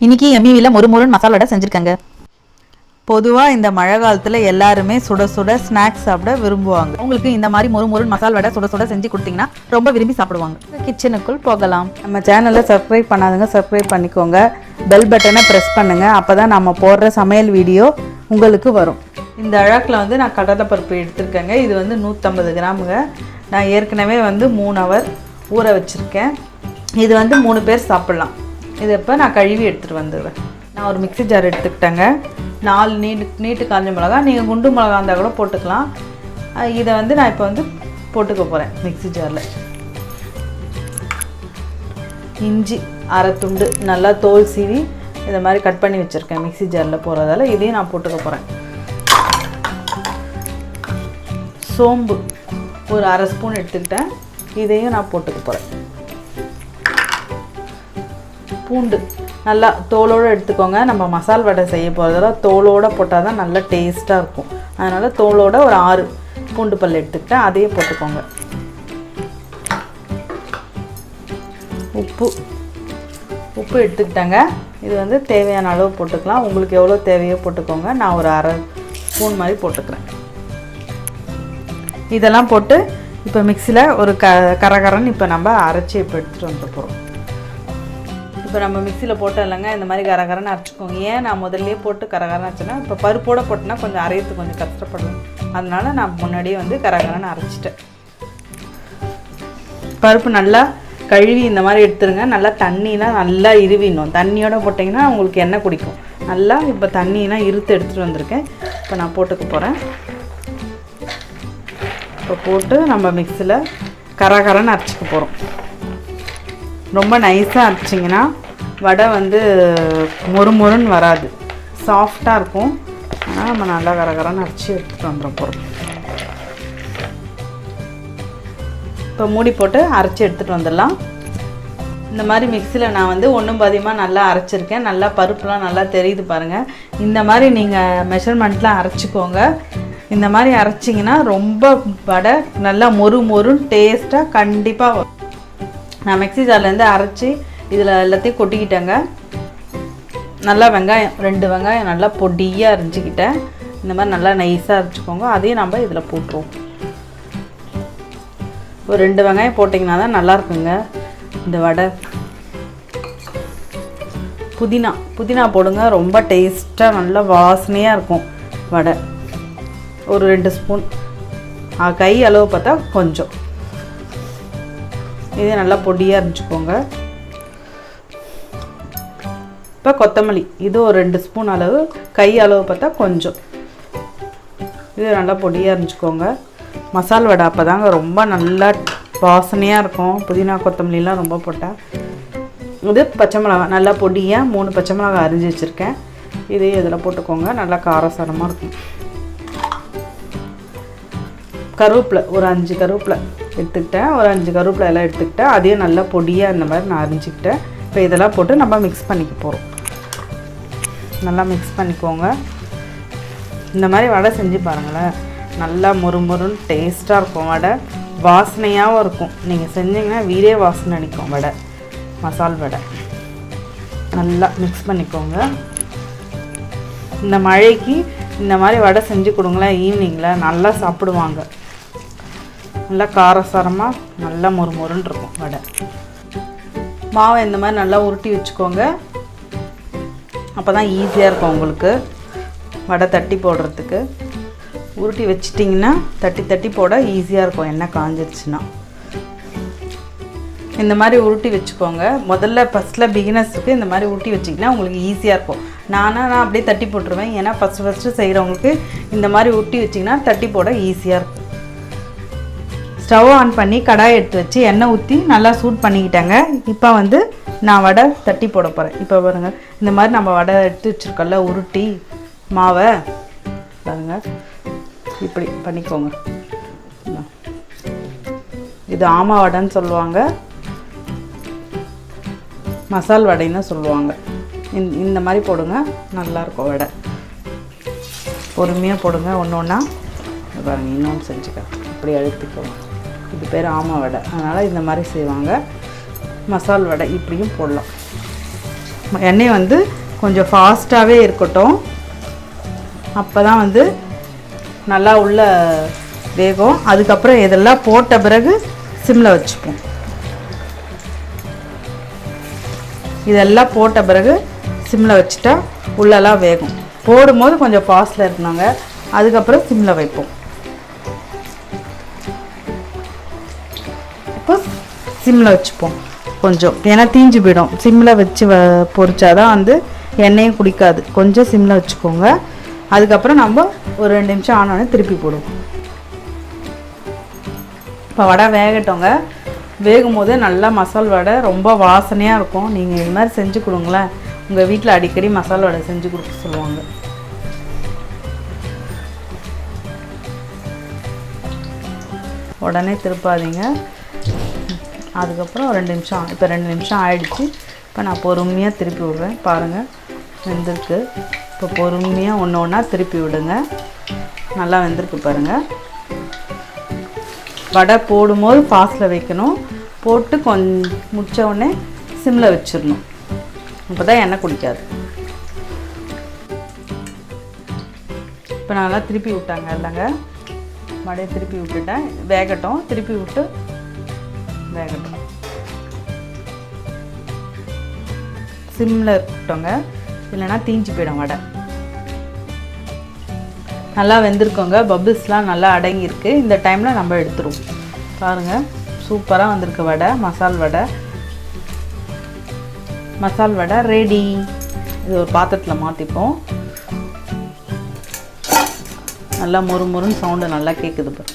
இன்னைக்கு எம்மிவில மொறுமொறுன்னு மசால் வடை செஞ்சுருக்காங்க. பொதுவாக இந்த மழை காலத்தில் எல்லாருமே சுட சுட ஸ்நாக்ஸ் சாப்பிட விரும்புவாங்க. உங்களுக்கு இந்த மாதிரி மொறுமொறுன்னு மசால் வடை சுட சுட செஞ்சு கொடுத்தீங்கன்னா ரொம்ப விரும்பி சாப்பிடுவாங்க. கிச்சனுக்குள் போகலாம். நம்ம சேனலை சப்ஸ்கிரைப் பண்ணாதுங்க, சப்ஸ்கிரைப் பண்ணிக்கோங்க. பெல் பட்டனை ப்ரெஸ் பண்ணுங்கள். அப்போ தான் நம்ம போடுற சமையல் வீடியோ உங்களுக்கு வரும். இந்த அழகில் வந்து நான் கடலைப்பருப்பு எடுத்துருக்கேங்க. இது வந்து 150 கிராமுங்க. நான் ஏற்கனவே வந்து 3 ஹவர் ஊற வச்சுருக்கேன். இது வந்து 3 பேர் சாப்பிட்லாம். இது இப்போ நான் கழுவி எடுத்துகிட்டு வந்துடுவேன். நான் ஒரு மிக்ஸி ஜார் எடுத்துக்கிட்டேங்க. 4 நீட்டு காஞ்ச மிளகா, நீங்கள் குண்டு மிளகா இருந்தால் கூட போட்டுக்கலாம். இதை வந்து நான் இப்போ வந்து போட்டுக்க போகிறேன் மிக்ஸி ஜாரில். இஞ்சி அரை துண்டு நல்லா தோல் சீவி இதை மாதிரி கட் பண்ணி வச்சுருக்கேன். மிக்ஸி ஜாரில் போகிறதால இதையும் நான் போட்டுக்க போகிறேன். சோம்பு ஒரு அரை ஸ்பூன் எடுத்துக்கிட்டேன். இதையும் நான் போட்டுக்க போகிறேன். பூண்டு நல்லா தோலோடு எடுத்துக்கோங்க. நம்ம மசால் வடை செய்ய போகிறதால தோலோடு போட்டால் தான் நல்லா டேஸ்ட்டாக இருக்கும். அதனால் தோலோட ஒரு 6 பூண்டு பல் எடுத்துக்கிட்டேன். அதையும் போட்டுக்கோங்க. உப்பு எடுத்துக்கிட்டேங்க. இது வந்து தேவையான அளவு போட்டுக்கலாம். உங்களுக்கு எவ்வளோ தேவையோ போட்டுக்கோங்க. நான் ஒரு அரை ஸ்பூன் மாதிரி போட்டுக்கிறேன். இதெல்லாம் போட்டு இப்போ மிக்சியில் ஒரு கரகரன்னு இப்போ நம்ம அரைச்சி இப்போ எடுத்துகிட்டு வந்துட்டு போகிறோம். இப்போ நம்ம மிக்சியில் போட்டோம் இல்லைங்க, இந்த மாதிரி கரகரன்னு அரைச்சிக்கோங்க. ஏன் நான் முதல்லையே போட்டு கரகரன்னு அரைச்சேன்னா, இப்போ பருப்போடு போட்டோன்னா கொஞ்சம் அரையிறதுக்கு கொஞ்சம் கஷ்டப்படும். அதனால் நான் முன்னாடியே வந்து கரகரன்னு அரைச்சிட்டேன். பருப்பு நல்லா கழுவி இந்த மாதிரி எடுத்துருங்க. நல்லா தண்ணிலாம் நல்லா இருவிடணும். தண்ணியோடு போட்டிங்கன்னா உங்களுக்கு எண்ணெய் குடிக்கும். நல்லா இப்போ தண்ணியெலாம் இருத்து எடுத்துகிட்டு வந்திருக்கேன். இப்போ நான் போட்டுக்க போகிறேன். இப்போ போட்டு நம்ம மிக்சியில் கரகரன்னு அரைச்சிக்க போகிறோம். ரொம்ப நைஸாக அரைச்சிங்கன்னா வடை வந்து மொறுமொறுன்னு வராது, சாஃப்டாக இருக்கும். ஆனால் நம்ம நல்லா கரகரன்னு அரைச்சி எடுத்துகிட்டு வந்துட போகிறோம். இப்போ மூடி போட்டு அரைச்சி எடுத்துகிட்டு வந்துடலாம். இந்த மாதிரி மிக்சியில் நான் வந்து ஒன்றும் பாதியமாக நல்லா அரைச்சிருக்கேன். நல்லா பருப்புலாம் நல்லா தெரியுது பாருங்கள். இந்த மாதிரி நீங்கள் மெஷர்மெண்ட்லாம் அரைச்சிக்கோங்க. இந்த மாதிரி அரைச்சிங்கன்னா ரொம்ப வடை நல்லா மொறுன்னு டேஸ்ட்டாக கண்டிப்பாக வரும். நான் மிக்ஸி ஜார்லேருந்து அரைச்சி இதில் எல்லாத்தையும் கொட்டிக்கிட்டேங்க. நல்லா வெங்காயம் 2 வெங்காயம் நல்லா பொடியாக அரைஞ்சிக்கிட்டேன். இந்த மாதிரி நல்லா நைஸாக அரைச்சிக்கோங்க. அதையும் நம்ம இதில் போட்டுருவோம். ஒரு 2 வெங்காயம் போட்டிங்கன்னா தான் நல்லாயிருக்குங்க இந்த வடை. புதினா போடுங்க. ரொம்ப டேஸ்ட்டாக நல்லா வாசனையாக இருக்கும் வடை. ஒரு 2 ஸ்பூன், கை அளவு பார்த்தா கொஞ்சம். இதே நல்லா பொடியாக அரைச்சிக்கோங்க. இப்போ கொத்தமல்லி இது ஒரு 2 ஸ்பூன் அளவு, கை அளவு பார்த்தா கொஞ்சம். இது நல்லா பொடியாக அரைச்சிக்கோங்க. மசால் வடை அப்போ தாங்க ரொம்ப நல்லா வாசனையாக இருக்கும். புதினா கொத்தமல்லிலாம் ரொம்ப போட்டால். இது பச்சை மிளகாய் நல்லா பொடியாக 3 பச்சை மிளகாய் அரிஞ்சு வச்சுருக்கேன். இதையும் இதில் போட்டுக்கோங்க. நல்லா காரசாரமாக இருக்கும். கருவேப்பிலை ஒரு 5 கருவேப்பிலை எடுத்துக்கிட்டேன். ஒரு 5 கருவேப்பிலை எல்லாம் எடுத்துக்கிட்டேன். அதையும் நல்லா பொடியாக இந்த மாதிரி நான் அரிஞ்சிக்கிட்டேன். இப்போ இதெல்லாம் போட்டு நம்ம மிக்ஸ் பண்ணிக்க போகிறோம். நல்லா மிக்ஸ் பண்ணிக்கோங்க. இந்த மாதிரி வடை செஞ்சு பாருங்களேன். நல்லா மொறுன்னு டேஸ்ட்டாக இருக்கும் வடை. வாசனையாகவும் இருக்கும். நீங்கள் செஞ்சிங்கன்னா வீடே வாசனை அடிக்கும் வடை, மசால் வடை. நல்லா மிக்ஸ் பண்ணிக்கோங்க. இந்த மழைக்கு இந்த மாதிரி வடை செஞ்சு கொடுங்களேன். ஈவினிங்கில் நல்லா சாப்பிடுவாங்க. நல்லா காரசாரமாக நல்லா மொறுன்னு இருக்கும் வடை. மாவை இந்த மாதிரி நல்லா உருட்டி வச்சுக்கோங்க. அப்போ தான் ஈஸியாக இருக்கும் உங்களுக்கு வடை தட்டி போடுறதுக்கு. உருட்டி வச்சிட்டிங்கன்னா தட்டி போட ஈஸியாக இருக்கும் எண்ணெய் காஞ்சிருச்சுன்னா. இந்த மாதிரி உருட்டி வச்சுக்கோங்க. முதல்ல ஃபஸ்ட்டில் பிகினர்ஸுக்கு இந்த மாதிரி உருட்டி வச்சிங்கன்னா உங்களுக்கு ஈஸியாக இருக்கும். நான் அப்படியே தட்டி போட்டுருவேன். ஏன்னா ஃபஸ்ட்டு செய்கிறவங்களுக்கு இந்த மாதிரி உருட்டி வச்சிங்கன்னா தட்டி போட ஈஸியாக இருக்கும். ஸ்டவ் ஆன் பண்ணி கடாய் எடுத்து வச்சு எண்ணெய் ஊற்றி நல்லா சூட் பண்ணிக்கிட்டாங்க. இப்போ வந்து நான் வடை தட்டி போட போகிறேன். இப்போ பாருங்கள், இந்த மாதிரி நம்ம வடை எடுத்து வச்சுருக்கோம்ல உருட்டி மாவை பாருங்கள், இப்படி பண்ணிக்கோங்க. இது ஆமா வடைன்னு சொல்லுவாங்க, மசால் வடைன்னு சொல்லுவாங்க. இந்த மாதிரி போடுங்க, நல்லாயிருக்கும் வடை. பொறுமையாக போடுங்க. ஒன்று ஒன்றா பாருங்கள். இன்னொன்று செஞ்சுக்கிறேன். இப்படி அழுத்திக்கோங்க. இது பேர் ஆமா வடை. அதனால் இந்த மாதிரி செய்வாங்க. மசால் வடை இப்படியும் போடலாம். எண்ணெய் வந்து கொஞ்சம் ஃபாஸ்ட்டாகவே இருக்கட்டும், அப்போ தான் வந்து நல்லா உள்ள வேகும். அதுக்கப்புறம் இதெல்லாம் போட்ட பிறகு சிம்மில் வச்சுப்போம். இதெல்லாம் போட்ட பிறகு சிம்மில் வச்சுட்டா உள்ளெல்லாம் வேகும். போடும்போது கொஞ்சம் ஃபாஸ்ட்டில் இருக்கணுங்க, அதுக்கப்புறம் சிம்மில் வைப்போம். இப்போ சிம்மில் வச்சுப்போம் கொஞ்சம், ஏன்னா தீஞ்சு போயிடும். சிம்மில் வச்சு பொரிச்சாதான் வந்து எண்ணெயும் குடிக்காது. கொஞ்சம் சிம்மில் வச்சுக்கோங்க. அதுக்கப்புறம் நம்ம ஒரு 2 நிமிஷம் ஆனோடனே திருப்பி போடுவோம். இப்போ வடை வேகட்டோங்க. வேகும் போதே நல்லா மசால் வடை ரொம்ப வாசனையாக இருக்கும். நீங்கள் இது மாதிரி செஞ்சு கொடுங்களேன், உங்கள் வீட்டில் அடிக்கடி மசால் வடை செஞ்சு கொடுக்க சொல்லுவாங்க. உடனே திருப்பாதீங்க. அதுக்கப்புறம் 2 நிமிஷம், இப்போ 2 நிமிஷம் ஆயிடுச்சு. இப்போ நான் பொறுமையாக திருப்பி விடுறேன். பாருங்கள் வெந்திருக்கு. இப்போ பொறுமையாக ஒன்று ஒன்றா திருப்பி விடுங்க. நல்லா வெந்திருக்கு பாருங்கள். வடை போடும்போது ஃபாஸ்ட்டில் வைக்கணும், போட்டு கொஞ்சம் முடிச்ச உடனே சிம்மில் வச்சிடணும். அப்போ தான் எண்ணெய் குடிக்காது. இப்போ நல்லா திருப்பி விட்டாங்க இல்லைங்க, வடையை திருப்பி விட்டுட்டேன். வேகட்டும், திருப்பி விட்டு வேகட்டும். சிம்மில் இருக்கட்டோங்க, இல்லைன்னா தீஞ்சு போயிடும் வடை. நல்லா வெந்திருக்கோங்க. பபிள்ஸ்லாம் நல்லா அடங்கியிருக்கு. இந்த டைமில் நம்ம எடுத்துருவோம். பாருங்கள் சூப்பராக வந்திருக்கு வடை. மசால் வடை, மசால் வடை ரெடி. இது ஒரு பாத்திரத்தில் மாற்றிப்போம். நல்லா மொறு மொறுன்னு சவுண்டு நல்லா கேட்குது பாரு.